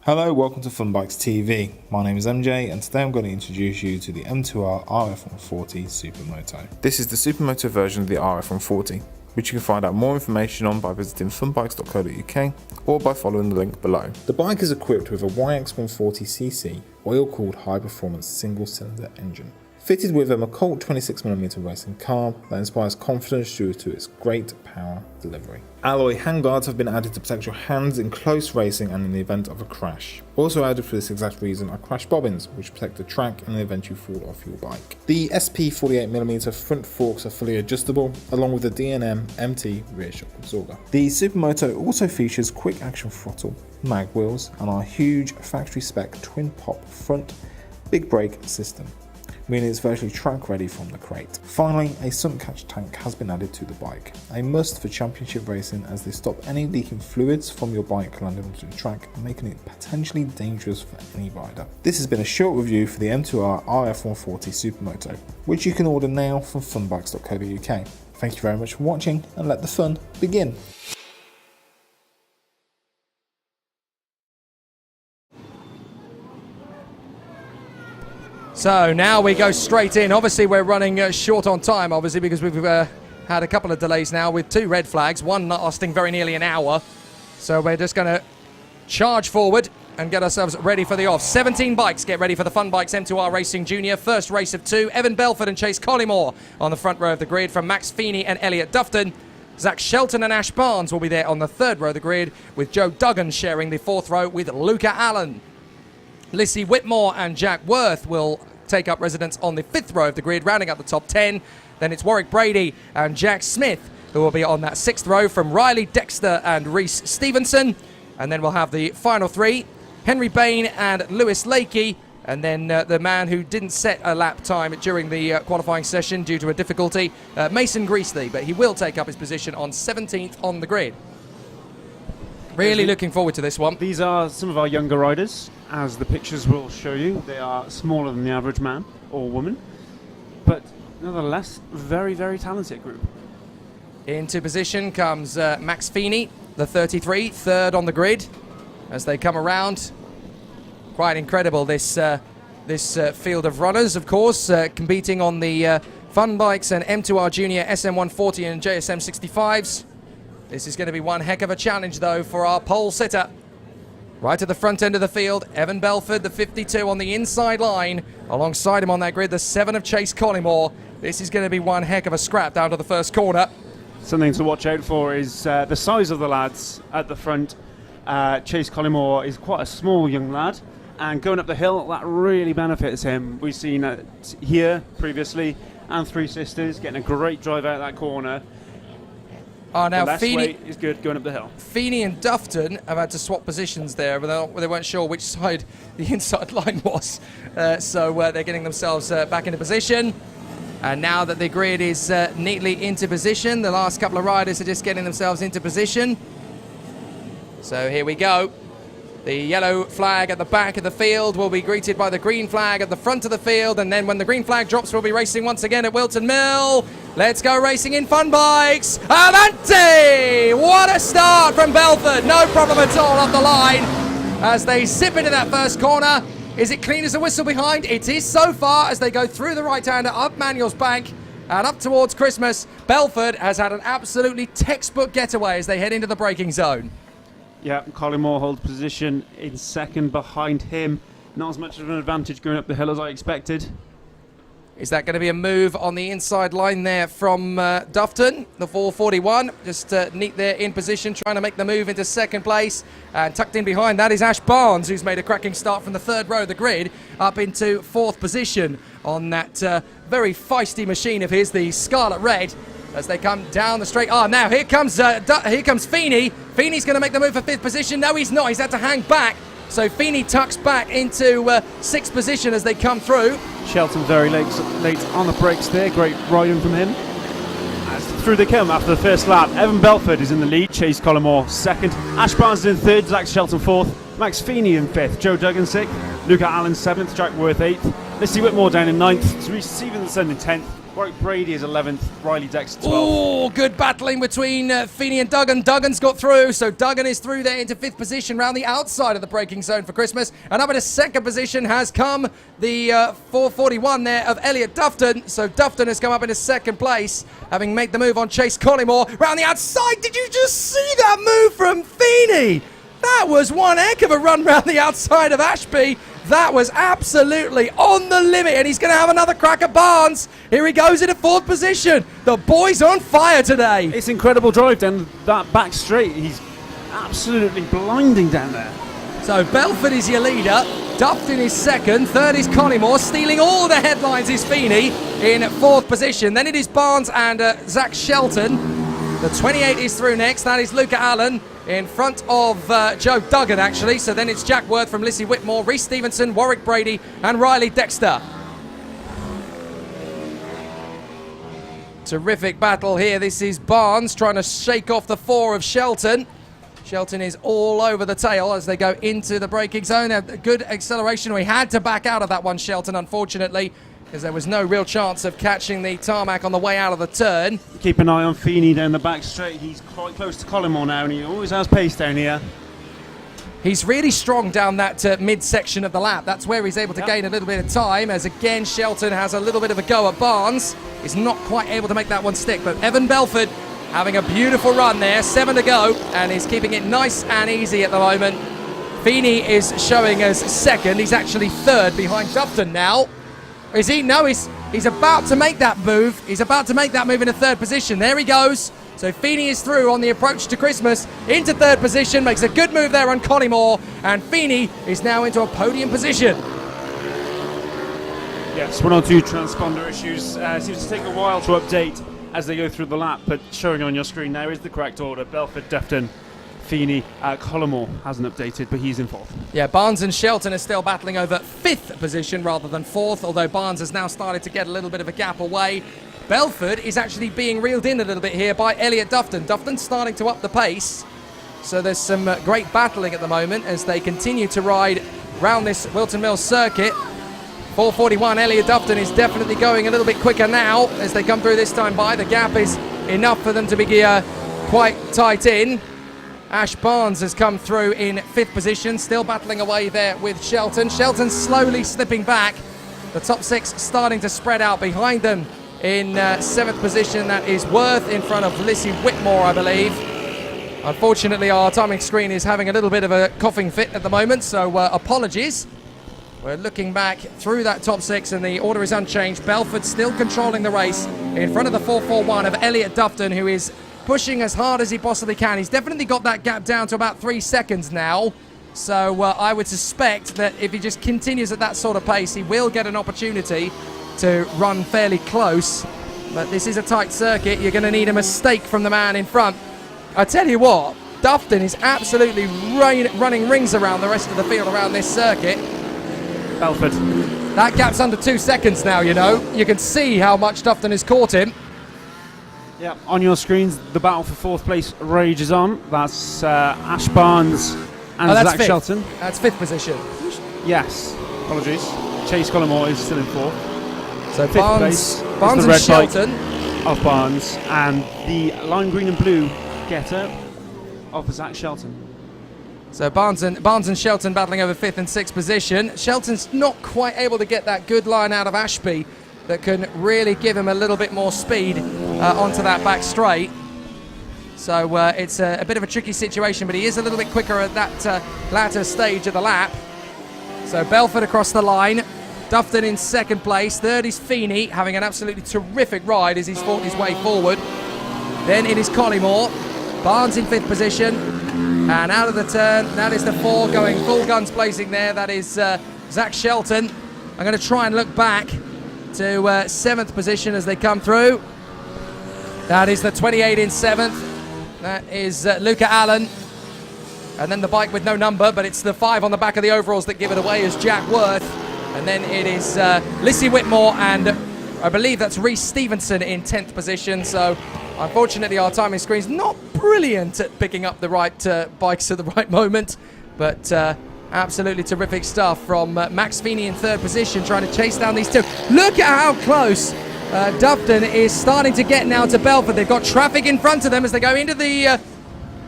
Hello, welcome to Funbikes TV. My name is MJ and today I'm going to introduce you to the M2R RF140 Supermoto. This is the Supermoto version of the RF140, which you can find out more information on by visiting funbikes.co.uk or by following the link below. The bike is equipped with a YX140cc oil-cooled high-performance single-cylinder engine, fitted with a Colt 26mm racing carb that inspires confidence due to its great power delivery. Alloy handguards have been added to protect your hands in close racing and in the event of a crash. Also added for this exact reason are crash bobbins, which protect the track in the event you fall off your bike. The SP 48mm front forks are fully adjustable, along with the D&M MT rear shock absorber. The Supermoto also features quick action throttle, mag wheels, and our huge factory spec twin pop front big brake system, meaning it's virtually track ready from the crate. Finally, a sunk catch tank has been added to the bike, a must for championship racing as they stop any leaking fluids from your bike landing onto the track, making it potentially dangerous for any rider. This has been a short review for the M2R RF140 Supermoto, which you can order now from funbikes.co.uk. Thank you very much for watching and let the fun begin. So now we go straight in. Obviously we're running short on time, obviously, because we've had a couple of delays now with two red flags, one lasting very nearly an hour. So we're just going to charge forward and get ourselves ready for the off. 17 bikes get ready for the Funbikes M2R Racing Junior. First race of two. Evan Belford and Chase Collymore on the front row of the grid from Max Feeney and Elliot Dufton. Zach Shelton and Ash Barnes will be there on the third row of the grid, with Joe Duggan sharing the fourth row with Luca Allen. Lissy Whitmore and Jack Worth will take up residence on the fifth row of the grid, rounding up the top 10. Then it's Warwick Brady and Jack Smith who will be on that sixth row from Riley Dexter and Reese Stevenson. And then we'll have the final three, Henry Bain and Lewis Lakey. And then the man who didn't set a lap time during the qualifying session due to a difficulty, Mason Greasley, but he will take up his position on 17th on the grid. Really looking forward to this one. These are some of our younger riders, as the pictures will show you. They are smaller than the average man or woman, but nevertheless, very, very talented group. Into position comes Max Feeney, the 33, third on the grid as they come around. Quite incredible, this field of runners, of course, competing on the Funbikes and M2R Junior SM140 and JSM 65s. This is going to be one heck of a challenge, though, for our pole sitter. Right at the front end of the field, Evan Belford, the 52 on the inside line. Alongside him on that grid, the 7 of Chase Collymore. This is going to be one heck of a scrap down to the first corner. Something to watch out for is the size of the lads at the front. Chase Collymore is quite a small young lad, and going up the hill, that really benefits him. We've seen it here previously, and Three Sisters getting a great drive out of that corner. Oh, now the less Feeney weight is good going up the hill. Feeney and Dufton have had to swap positions there, but they weren't sure which side the inside line was. So they're getting themselves back into position. And now that the grid is neatly into position, the last couple of riders are just getting themselves into position. So here we go. The yellow flag at the back of the field will be greeted by the green flag at the front of the field, and then when the green flag drops, we'll be racing once again at Whilton Mill. Let's go racing in Funbikes. Avanti! What a start from Belford. No problem at all off the line as they zip into that first corner. Is it clean as a whistle behind? It is so far as they go through the right-hander up Manuel's Bank and up towards Christmas. Belford has had an absolutely textbook getaway as they head into the braking zone. Yeah, Collymore holds position in second behind him. Not as much of an advantage going up the hill as I expected. Is that going to be a move on the inside line there from Dufton, the 441? Just neat there in position, trying to make the move into second place. And tucked in behind that is Ash Barnes, who's made a cracking start from the third row of the grid up into fourth position on that very feisty machine of his, the Scarlet Red, as they come down the straight. Oh, now here comes Feeney. Feeney's going to make the move for fifth position. No, he's not. He's had to hang back. So Feeney tucks back into sixth position as they come through. Shelton very late on the brakes there. Great riding from him. As through they come after the first lap. Evan Belford is in the lead. Chase Collymore second. Ash Barnes is in third. Zach Shelton fourth. Max Feeney in fifth. Joe Duggan sixth. Luca Allen seventh. Jack Worth eighth. Lissy Whitmore down in ninth. Reese Stevenson in 10th. Warwick Brady is 11th, Riley Dexter 12th. Oh, good battling between Feeney and Duggan. Duggan's got through, so Duggan is through there into 5th position round the outside of the braking zone for Christmas. And up in a 2nd position has come the 441 there of Elliot Dufton. So Dufton has come up into 2nd place, having made the move on Chase Collymore round the outside. Did you just see that move from Feeney? That was one heck of a run round the outside of Ashby. That was absolutely on the limit, and he's going to have another crack at Barnes. Here he goes into 4th position. The boy's on fire today. It's incredible drive down that back straight. He's absolutely blinding down there. So Belford is your leader. Dufton is 2nd. 3rd is Collymore. Stealing all the headlines is Feeney in 4th position. Then it is Barnes and Zach Shelton. The 28 is through next. That is Luca Allen in front of Joe Duggan, actually. So then it's Jack Worth from Lissy Whitmore, Reece Stevenson, Warwick Brady, and Riley Dexter. Terrific battle here. This is Barnes trying to shake off the 4 of Shelton. Shelton is all over the tail as they go into the braking zone. A good acceleration. We had to back out of that one, Shelton, unfortunately, because there was no real chance of catching the tarmac on the way out of the turn. Keep an eye on Feeney down the back straight. He's quite close to Collymore now, and he always has pace down here. He's really strong down that mid-section of the lap. That's where he's able to gain a little bit of time, as again Shelton has a little bit of a go at Barnes. He's not quite able to make that one stick, but Evan Belford having a beautiful run there, 7 to go, and he's keeping it nice and easy at the moment. Feeney is showing as 2nd. He's actually 3rd behind Dufton now. Is he? No, he's about to make that move. He's about to make that move into 3rd position. There he goes. So Feeney is through on the approach to Christmas into 3rd position. Makes a good move there on Collymore. And Feeney is now into a podium position. Yes, 1 or 2 transponder issues. Seems to take a while to update as they go through the lap. But showing on your screen now is the correct order. Belford, Dufton, Feeney. Collymore hasn't updated, but he's in 4th. Yeah, Barnes and Shelton are still battling over 5th position rather than 4th, although Barnes has now started to get a little bit of a gap away. Belford is actually being reeled in a little bit here by Elliot Dufton. Dufton's starting to up the pace, so there's some great battling at the moment as they continue to ride round this Whilton Mills circuit. 441, Elliot Dufton is definitely going a little bit quicker now as they come through this time by. The gap is enough for them to be quite tight in. Ash Barnes has come through in 5th position, still battling away there with Shelton. Shelton slowly slipping back. The top 6 starting to spread out behind them in 7th position. That is Worth in front of Lissy Whitmore, I believe. Unfortunately, our timing screen is having a little bit of a coughing fit at the moment, so apologies. We're looking back through that top 6 and the order is unchanged. Belford still controlling the race in front of the 441 of Elliot Dufton, who is pushing as hard as he possibly can. He's definitely got that gap down to about 3 seconds now. So I would suspect that if he just continues at that sort of pace, he will get an opportunity to run fairly close. But this is a tight circuit. You're going to need a mistake from the man in front. I tell you what, Dufton is absolutely running rings around the rest of the field around this circuit. Belford. That gap's under 2 seconds now, you know. You can see how much Dufton has caught him. Yeah, on your screens, the battle for 4th place rages on. That's Ash Barnes and Zach Shelton. That's 5th position. Yes, apologies. Chase Collymore is still in 4th. So 5th place Barnes is the and Shelton of Barnes, and the lime green and blue getter of Zach Shelton. So Barnes and Shelton battling over 5th and 6th position. Shelton's not quite able to get that good line out of Ashby that can really give him a little bit more speed onto that back straight. So it's a bit of a tricky situation, but he is a little bit quicker at that latter stage of the lap. So Belford across the line. Dufton in 2nd place. 3rd is Feeney, having an absolutely terrific ride as he's fought his way forward. Then it is Collymore. Barnes in 5th position. And out of the turn, that is the 4 going full guns blazing there. That is Zach Shelton. I'm going to try and look back to 7th position as they come through. That is the 28 in 7th. That is Luca Allen. And then the bike with no number, but it's the 5 on the back of the overalls that give it away is Jack Worth. And then it is Lissy Whitmore, and I believe that's Reece Stevenson in 10th position. So unfortunately our timing screen's not brilliant at picking up the right bikes at the right moment, but absolutely terrific stuff from Max Feeney in 3rd position, trying to chase down these 2. Look at how close Dufton is starting to get now to Belford. They've got traffic in front of them as they go into the...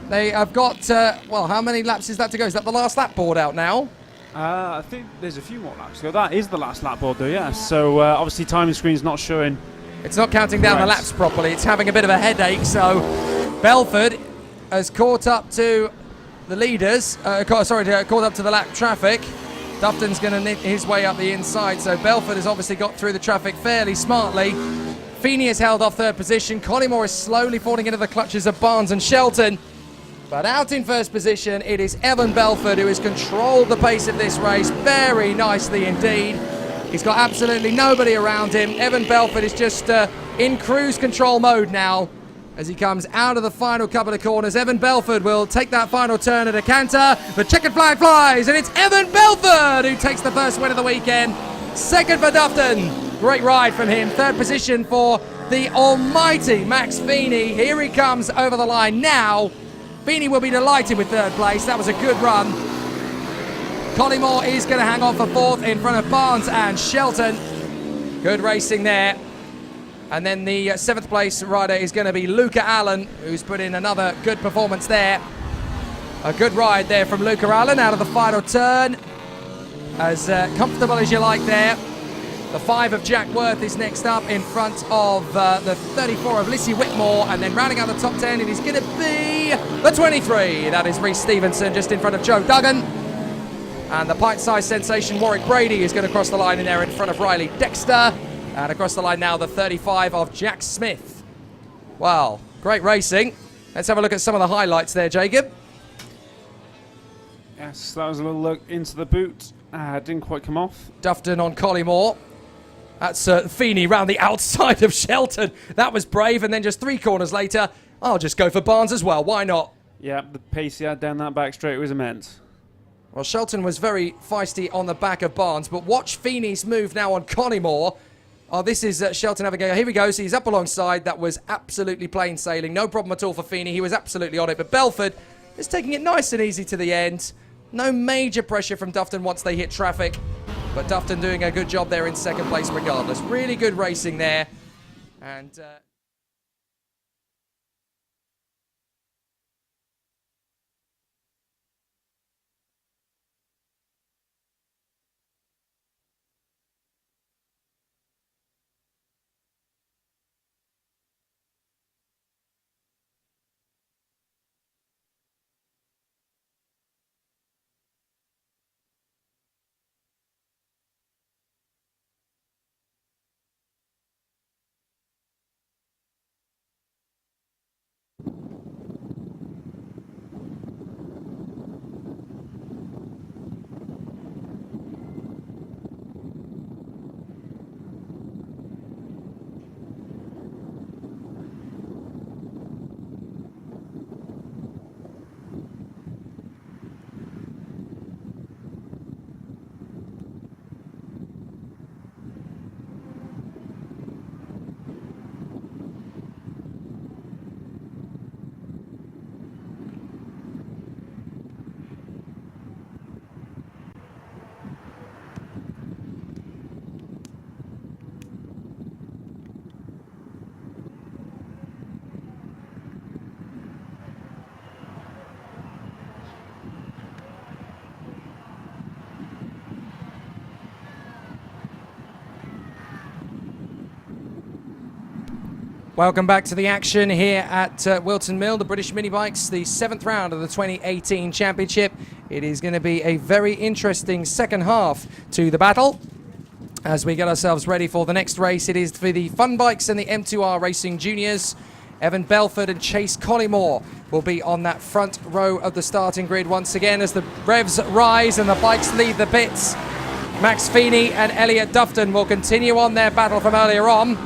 they have got, well, how many laps is that to go? Is that the last lap board out now? I think there's a few more laps to go. That is the last lap board, though, yeah. So obviously timing screen's not showing. It's not counting down the laps properly. It's having a bit of a headache. So Belford has caught up to the leaders. Caught up to the lap traffic. Dufton's going to knit his way up the inside. So Belford has obviously got through the traffic fairly smartly. Feeney has held off third position. Collymore is slowly falling into the clutches of Barnes and Shelton. But out in first position, it is Evan Belford who has controlled the pace of this race very nicely indeed. He's got absolutely nobody around him. Evan Belford is just in cruise control mode now as he comes out of the final couple of corners. Evan Belford will take that final turn at a canter. The checkered flag flies, and it's Evan Belford who takes the first win of the weekend. Second for Dufton. Great ride from him. Third position for the almighty Max Feeney. Here he comes over the line now. Feeney will be delighted with third place. That was a good run. Collymore is going to hang on for fourth in front of Barnes and Shelton. Good racing there. And then the seventh place rider is going to be Luca Allen, who's put in another good performance there. A good ride there from Luca Allen out of the final turn. As comfortable as you like there. The 5 of Jack Worth is next up in front of the 34 of Lissy Whitmore. And then rounding out the top 10, it is going to be the 23. That is Reece Stevenson just in front of Joe Duggan. And the pint-sized sensation Warwick Brady is going to cross the line in there in front of Riley Dexter. And across the line now, the 35 of Jack Smith. Wow, great racing. Let's have a look at some of the highlights there, Jacob. Yes, that was a little look into the boot. Didn't quite come off. Dufton on Collymore. That's Feeney round the outside of Shelton. That was brave, and then just 3 corners later, I'll just go for Barnes as well. Why not? Yeah, the pace he had down that back straight was immense. Well, Shelton was very feisty on the back of Barnes, but watch Feeney's move now on Collymore. Oh, this is Shelton having a go. Here we go. So he's up alongside. That was absolutely plain sailing. No problem at all for Feeney. He was absolutely on it. But Belford is taking it nice and easy to the end. No major pressure from Dufton once they hit traffic. But Dufton doing a good job there in second place regardless. Really good racing there. And... Welcome back to the action here at Whilton Mill, the British Mini Bikes, the 7th round of the 2018 Championship. It is going to be a very interesting second half to the battle as we get ourselves ready for the next race. It is for the Funbikes and the M2R Racing Juniors. Evan Belford and Chase Collymore will be on that front row of the starting grid once again as the revs rise and the bikes leave the pits. Max Feeney and Elliot Dufton will continue on their battle from earlier on.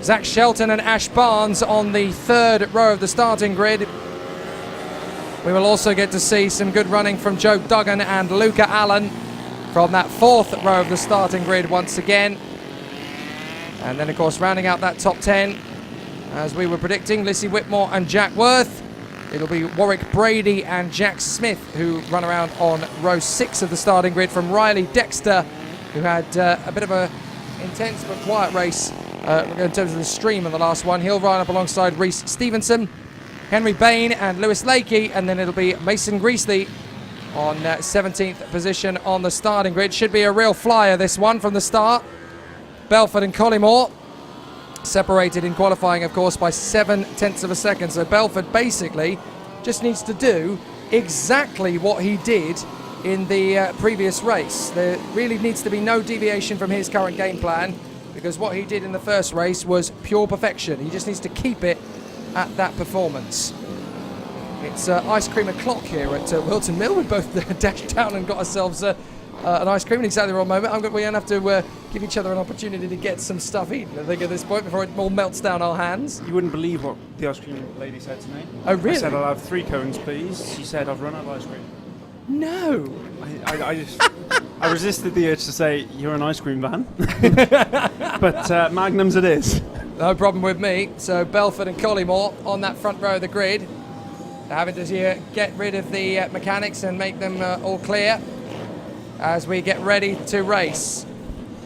Zach Shelton and Ash Barnes on the third row of the starting grid. We will also get to see some good running from Joe Duggan and Luca Allen from that fourth row of the starting grid once again. And then, of course, rounding out that top 10, as we were predicting, Lissy Whitmore and Jack Worth. It'll be Warwick Brady and Jack Smith who run around on row 6 of the starting grid from Riley Dexter, who had a bit of a intense but quiet race in terms of the stream of the last one. He'll run up alongside Reece Stevenson, Henry Bain and Lewis Lakey, and then it'll be Mason Greasley on 17th position on the starting grid. Should be a real flyer, this one, from the start. Belford and Collymore separated in qualifying, of course, by 0.7 of a second. So Belford basically just needs to do exactly what he did in the previous race. There really needs to be no deviation from his current game plan, because what he did in the first race was pure perfection. He just needs to keep it at that performance. It's ice cream o'clock here at Whilton Mill. We both dashed down and got ourselves an ice cream in exactly the wrong moment. We're going to have to give each other an opportunity to get some stuff eaten, I think, at this point, before it all melts down our hands. You wouldn't believe what the ice cream lady said to me. Oh, really? I said, I'll have 3 cones, please. She said, I've run out of ice cream. No. I resisted the urge to say, you're an ice cream van. But Magnums it is. No problem with me. So Belford and Collymore on that front row of the grid. They're having to get rid of the mechanics and make them all clear as we get ready to race.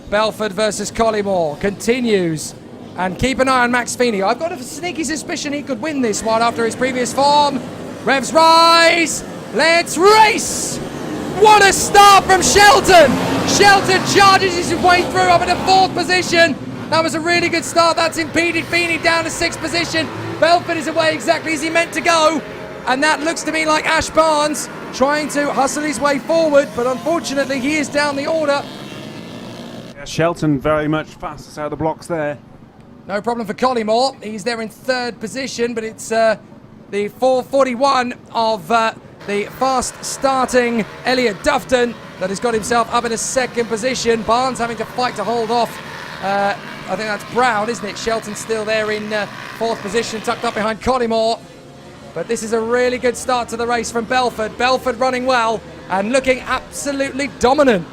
Belford versus Collymore continues. And keep an eye on Max Feeney. I've got a sneaky suspicion he could win this one after his previous form. Revs rise. Let's race. What a start from Shelton. Shelton charges his way through up into 4th position. That was a really good start. That's impeded Feeney down to 6th position. Belford is away exactly as he meant to go. And that looks to me like Ash Barnes trying to hustle his way forward, but unfortunately he is down the order. Yeah, Shelton very much fastest out of the blocks there. No problem for Collymore. He's there in 3rd position, but it's the 441 of the fast starting Elliot Dufton that has got himself up in a 2nd position. Barnes having to fight to hold off. I think that's Brown, isn't it? Shelton's still there in 4th position, tucked up behind Collymore. But this is a really good start to the race from Belford. Belford running well and looking absolutely dominant.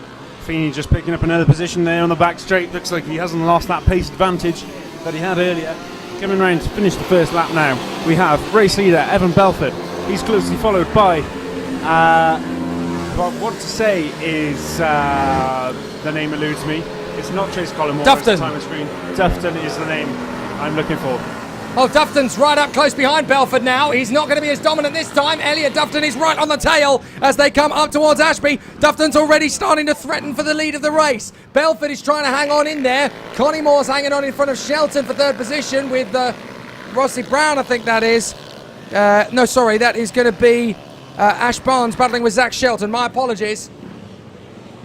Feeney just picking up another position there on the back straight. Looks like he hasn't lost that pace advantage that he had earlier. Coming round to finish the first lap now, we have race leader Evan Belford. He's closely followed by, what I want to say is, the name eludes me. It's not Chase Collymore. Dufton. Time on screen. Dufton is the name I'm looking for. Oh, Dufton's right up close behind Belford now. He's not going to be as dominant this time. Elliot Dufton is right on the tail as they come up towards Ashby. Dufton's already starting to threaten for the lead of the race. Belford is trying to hang on in there. Collymoore's hanging on in front of Shelton for 3rd position with Rossi Brown, I think that is. No, sorry, that is going to be Ash Barnes battling with Zach Shelton. My apologies.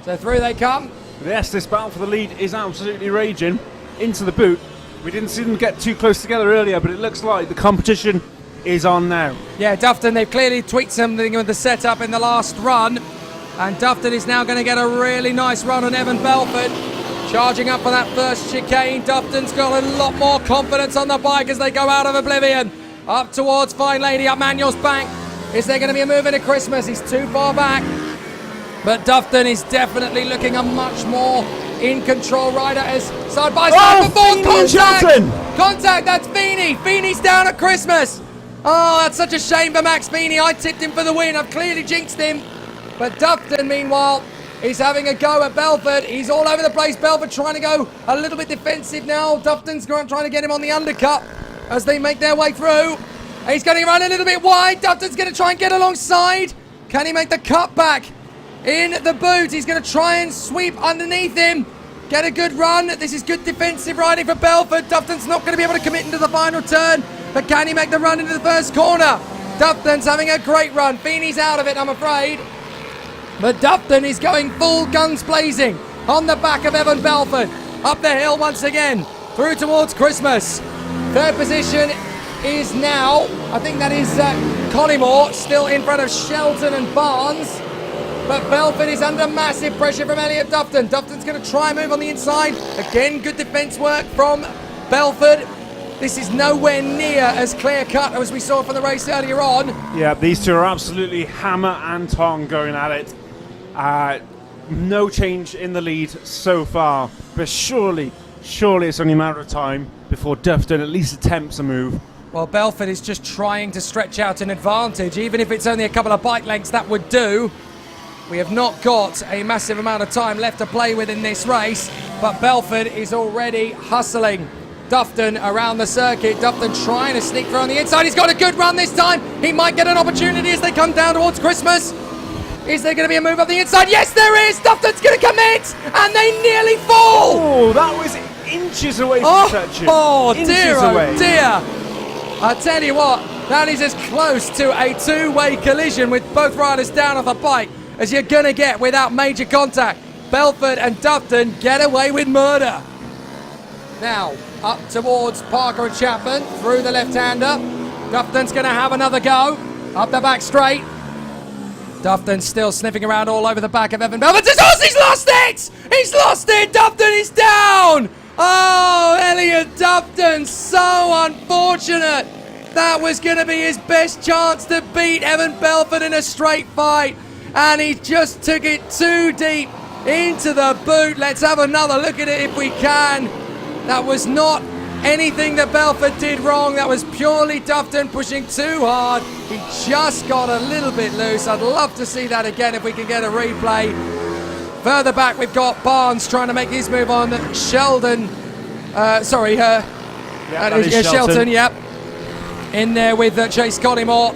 So through they come. Yes, this battle for the lead is absolutely raging. Into the boot. We didn't see them get too close together earlier, but it looks like the competition is on now. Yeah, Dufton, they've clearly tweaked something with the setup in the last run. And Dufton is now going to get a really nice run on Evan Belford. Charging up for that first chicane. Dufton's got a lot more confidence on the bike as they go out of oblivion. Up towards Fine Lady, up Manuel's bank. Is there going to be a move into Christmas? He's too far back. But Dufton is definitely looking a much more in control rider as side by side before contact. Contact, that's Feeney. Feeney's down at Christmas. Oh, that's such a shame for Max Feeney. I tipped him for the win. I've clearly jinxed him. But Dufton, meanwhile, is having a go at Belford. He's all over the place. Belford trying to go a little bit defensive now. Dufton's trying to get him on the undercut as they make their way through. He's going to run a little bit wide. Dufton's going to try and get alongside. Can he make the cut back? In the boot, he's going to try and sweep underneath him. Get a good run. This is good defensive riding for Belford. Dufton's not going to be able to commit into the final turn, but can he make the run into the first corner? Dufton's having a great run. Feeney's out of it, I'm afraid. But Dufton is going full guns blazing on the back of Evan Belford. Up the hill once again, through towards Christmas. 3rd position is now, I think that is Collymore, still in front of Shelton and Barnes. But Belford is under massive pressure from Elliot Dufton. Dufton's going to try and move on the inside. Again, good defence work from Belford. This is nowhere near as clear-cut as we saw from the race earlier on. Yeah, these two are absolutely hammer and tong going at it. No change in the lead so far, but surely it's only a matter of time before Dufton at least attempts a move. Well, Belford is just trying to stretch out an advantage. Even if it's only a couple of bike lengths, that would do. We have not got a massive amount of time left to play with in this race, but Belford is already hustling Dufton around the circuit. Dufton trying to sneak through on the inside. He's got a good run this time. He might get an opportunity as they come down towards Christmas. Is there going to be a move up the inside? Yes, there is. Dufton's going to commit, and they nearly fall. Oh, that was inches away from touching. Oh, inches dear, away. oh, dear. I tell you what, that is as close to a two-way collision with both riders down off the bike as you're going to get without major contact. Belford and Dufton get away with murder. Now, up towards Parker and Chapman, through the left-hander. Dufton's going to have another go, up the back straight. Dufton's still sniffing around all over the back of Evan Belford. He's lost it! He's lost it! Dufton is down! Oh, Elliot Dufton, so unfortunate. That was going to be his best chance to beat Evan Belford in a straight fight. And he just took it too deep into the boot. Let's have another look at it if we can. That was not anything that Belford did wrong. That was purely Dufton pushing too hard. He just got a little bit loose. I'd love to see that again if we can get a replay. Further back, we've got Barnes trying to make his move on Sheldon. Shelton, yep. In there with Chase Collymore.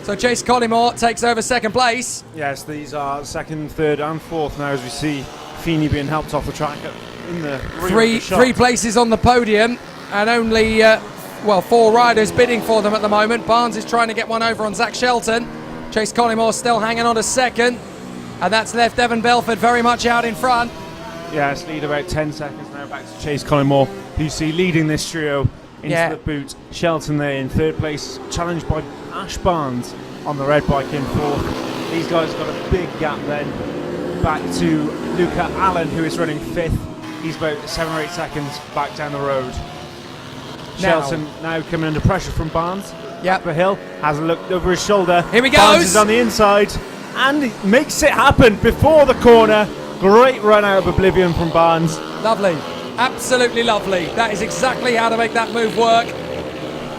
So Chase Collymore takes over second place. Yes, these are second, third, and fourth now as we see Feeney being helped off the track in the three places on the podium, and only 4 riders bidding for them at the moment. Barnes is trying to get one over on Zach Shelton. Chase Collymore still hanging on to second. And that's left Evan Belford very much out in front. Yes, lead about 10 seconds now back to Chase Collymore, who you see leading this trio into the boot. Shelton there in third place, challenged by Ash Barnes on the red bike in fourth. These guys got a big gap then back to Luca Allen, who is running fifth. He's about 7 or 8 seconds back down the road. Shelton now coming under pressure from Barnes. Yep. The hill, has a look over his shoulder. Here he goes. Barnes is on the inside. And he makes it happen before the corner. Great run out of Oblivion from Barnes. Lovely. Absolutely lovely. That is exactly how to make that move work.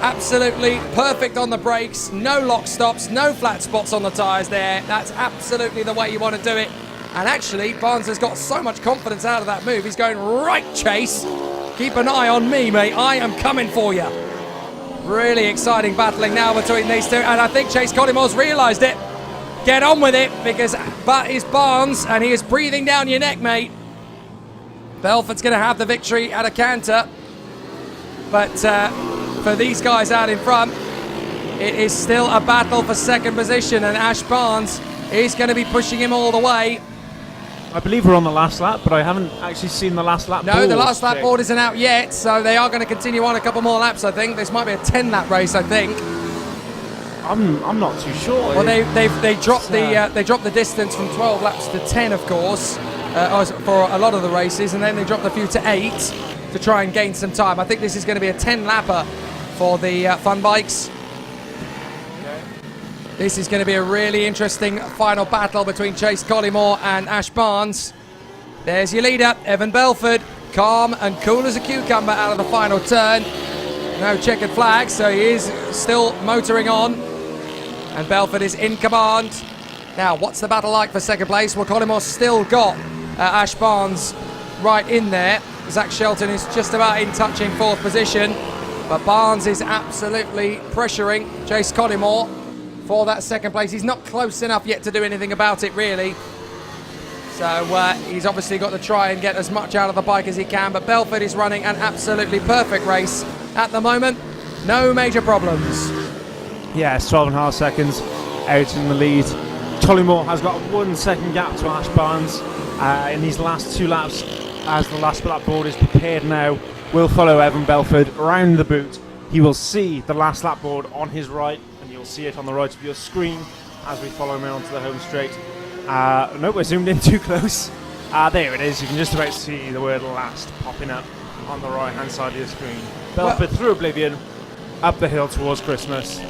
Absolutely perfect on the brakes. No lock stops, no flat spots on the tyres there. That's absolutely the way you want to do it. And actually, Barnes has got so much confidence out of that move. He's going, right, Chase. Keep an eye on me, mate. I am coming for you. Really exciting battling now between these two. And I think Chase Collymore's realised it. Get on with it, because but is Barnes, and he is breathing down your neck, mate. Belford's going to have the victory at a canter, but for these guys out in front, it is still a battle for second position, and Ash Barnes is going to be pushing him all the way. I believe we're on the last lap, but I haven't actually seen the last lap board. No, the last lap board isn't out yet, so they are going to continue on a couple more laps, I think. This might be a 10-lap race, I think. I'm not too sure. Well, they dropped the distance from 12 laps to 10, of course, for a lot of the races, and then they dropped a few to 8 to try and gain some time. I think this is going to be a 10-lapper for the Funbikes. Okay. This is going to be a really interesting final battle between Chase Collymore and Ash Barnes. There's your leader, Evan Belford, calm and cool as a cucumber out of the final turn. No checkered flag, so he is still motoring on. And Belford is in command. Now, what's the battle like for second place? Well, Collymore still got Ash Barnes right in there. Zach Shelton is just about in touching fourth position. But Barnes is absolutely pressuring Chase Collymore for that second place. He's not close enough yet to do anything about it, really. So he's obviously got to try and get as much out of the bike as he can. But Belford is running an absolutely perfect race at the moment. No major problems. Yes, 12.5 seconds out in the lead. Collymore has got a 1 second gap to Ash Barnes in these last 2 laps, as the last lap board is prepared now. Will follow Evan Belford round the boot. He will see the last lap board on his right, and you'll see it on the right of your screen as we follow him onto the home straight. No, we're zoomed in too close. There it is. You can just about see the word last popping up on the right hand side of your screen. Belford through Oblivion, up the hill towards Christmas.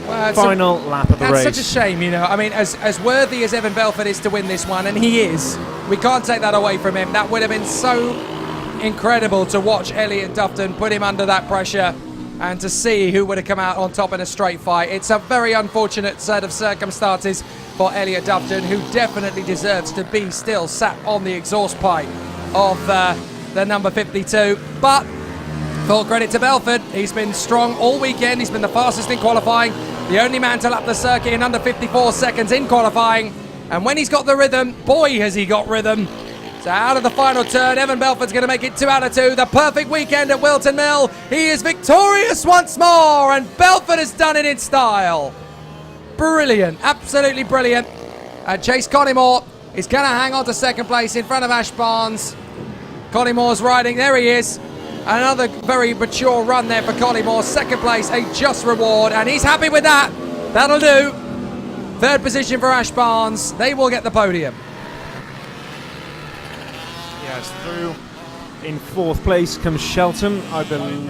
Well, final lap of the race. That's such a shame, you know. I mean, as worthy as Evan Belford is to win this one, and he is, we can't take that away from him. That would have been so incredible to watch Elliot Dufton put him under that pressure and to see who would have come out on top in a straight fight. It's a very unfortunate set of circumstances for Elliot Dufton, who definitely deserves to be still sat on the exhaust pipe of the number 52. But Full credit to Belford. He's been strong all weekend. He's been the fastest in qualifying. The only man to lap the circuit in under 54 seconds in qualifying. And when he's got the rhythm, boy, has he got rhythm. So out of the final turn, Evan Belford's going to make it 2 out of 2. The perfect weekend at Whilton Mill. He is victorious once more, and Belford has done it in style. Brilliant, absolutely brilliant. Chase Collymore is going to hang on to second place in front of Ash Barnes. Collymore's riding, there he is. Another very mature run there for Collymore. Second place, a just reward, and he's happy with that. That'll do. Third position for Ash Barnes. They will get the podium. Yes, through. In fourth place comes Shelton, I believe.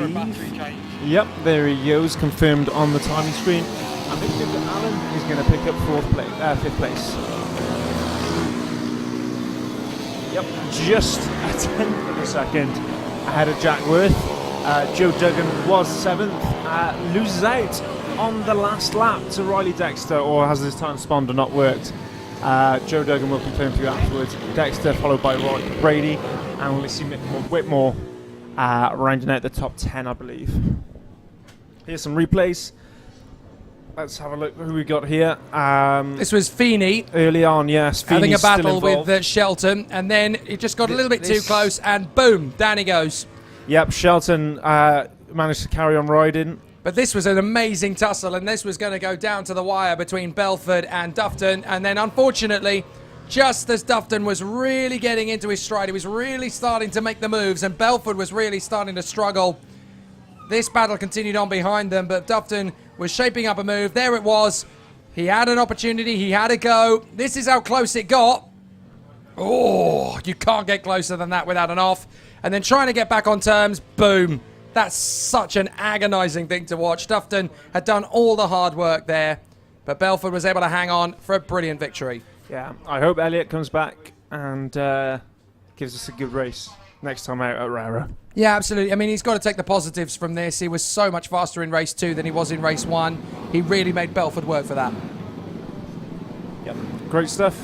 Yep, there he goes, confirmed on the timing screen. I think Victor Allen is going to pick up fifth place. Yep, just a tenth of a second ahead of Jack Worth. Joe Duggan was 7th, loses out on the last lap to Riley Dexter, or has his transponder not worked? Joe Duggan will confirm to you afterwards. Dexter followed by Roy Brady, and we'll see Whitmore rounding out the top 10, I believe. Here's some replays. Let's have a look who we got here. This was Feeney. Early on, yes. Having a Feeney's battle still involved. with Shelton, and then it just got a little bit too close, and boom, down he goes. Yep, Shelton managed to carry on riding. But this was an amazing tussle, and this was going to go down to the wire between Belford and Dufton. And then, unfortunately, just as Dufton was really getting into his stride, he was really starting to make the moves, and Belford was really starting to struggle. This battle continued on behind them, but Dufton was shaping up a move. There it was. He had an opportunity. He had a go. This is how close it got. Oh, you can't get closer than that without an off. And then trying to get back on terms, boom. That's such an agonizing thing to watch. Dufton had done all the hard work there, but Belford was able to hang on for a brilliant victory. Yeah, I hope Elliott comes back and gives us a good race next time out at Rara. Yeah, absolutely. I mean, he's got to take the positives from this. He was so much faster in race 2 than he was in race 1. He really made Belford work for that. Yep, great stuff.